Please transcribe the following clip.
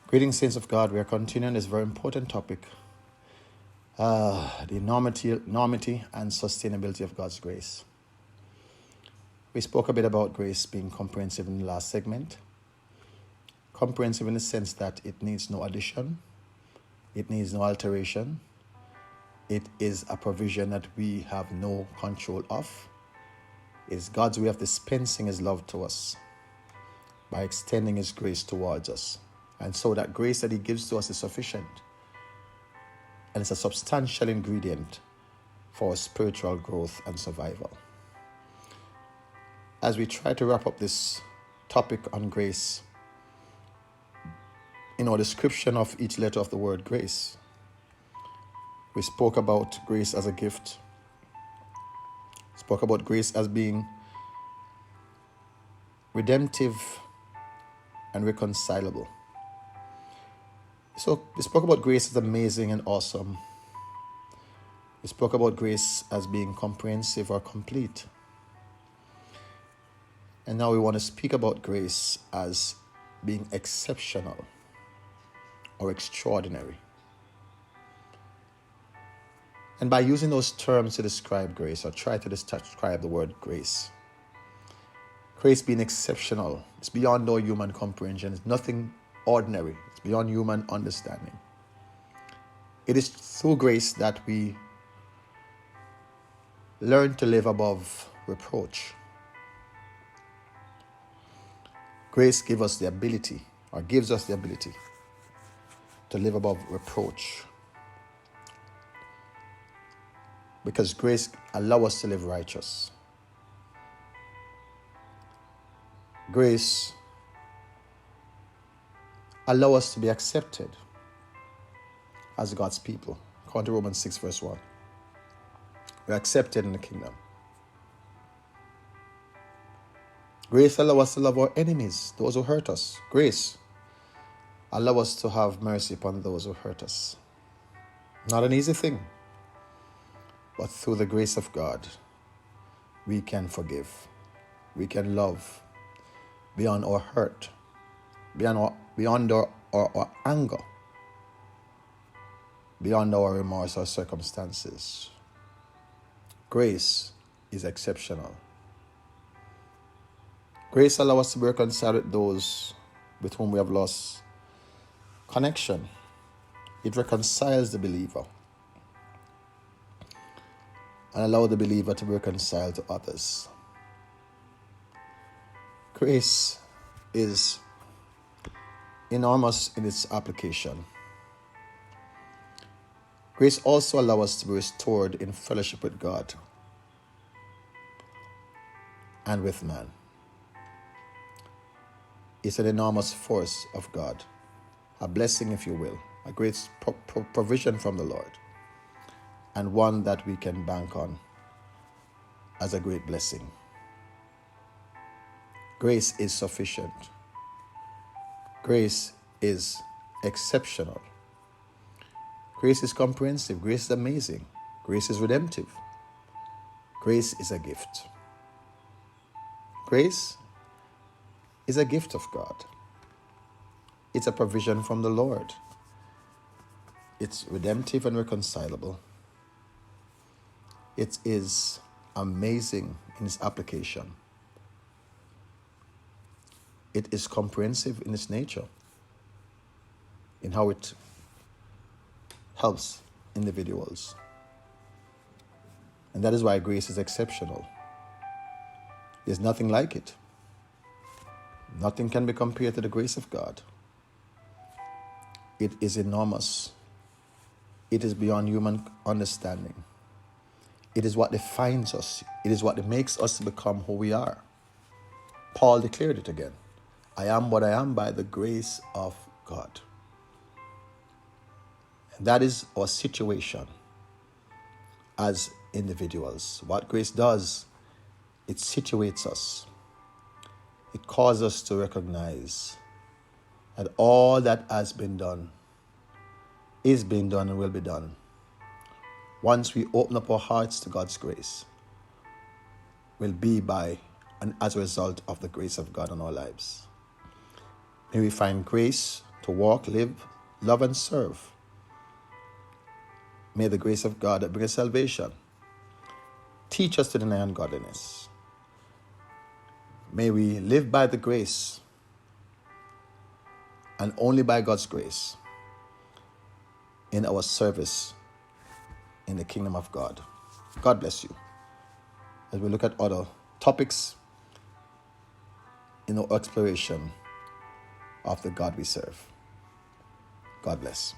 Greetings, saints of God. We are continuing this very important topic, the enormity and sustainability of God's grace. We spoke a bit about grace being comprehensive in the last segment. Comprehensive in the sense that it needs no addition, it needs no alteration. It is a provision that we have no control of. It's God's way of dispensing His love to us by extending His grace towards us. And so that grace that He gives to us is sufficient. And it's a substantial ingredient for spiritual growth and survival. As we try to wrap up this topic on grace, in our description of each letter of the word grace, we spoke about grace as a gift. Spoke about grace as being redemptive and reconcilable. So we spoke about grace as amazing and awesome. We spoke about grace as being comprehensive or complete. And now we want to speak about grace as being exceptional or extraordinary. And by using those terms to describe grace, or try to describe the word grace, grace being exceptional, it's beyond our human comprehension. It's nothing ordinary. It's beyond human understanding. It is through grace that we learn to live above reproach. Grace gives us the ability to live above reproach. Because grace allows us to live righteous. Grace allows us to be accepted as God's people. According to Romans 6 verse 1. We're accepted in the kingdom. Grace allows us to love our enemies, those who hurt us. Grace allows us to have mercy upon those who hurt us. Not an easy thing. But through the grace of God, we can forgive. We can love beyond our hurt, beyond our anger, beyond our remorse or circumstances. Grace is exceptional. Grace allows us to be reconciled with those with whom we have lost connection. It reconciles the believer and allows the believer to be reconciled to others. Grace is enormous in its application. Grace also allows us to be restored in fellowship with God and with man. It's an enormous force of God, a blessing, if you will, a great provision from the Lord, and one that we can bank on as a great blessing. Grace is sufficient. Grace is exceptional. Grace is comprehensive. Grace is amazing. Grace is redemptive. Grace is a gift. Grace is a gift of God. It's a provision from the Lord. It's redemptive and reconcilable. It is amazing in its application. It is comprehensive in its nature, in how it helps individuals. And that is why grace is exceptional. There's nothing like it. Nothing can be compared to the grace of God. It is enormous. It is beyond human understanding. It is what defines us. It is what makes us become who we are. Paul declared it again. I am what I am by the grace of God. And that is our situation as individuals. What grace does, it situates us. It causes us to recognize that all that has been done is being done and will be done once we open up our hearts to God's grace, will be by and as a result of the grace of God in our lives. May we find grace to walk, live, love, and serve. May the grace of God that brings salvation teach us to deny ungodliness. May we live by the grace and only by God's grace in our service in the kingdom of God. God bless you. As we look at other topics in our exploration of the God we serve. God bless.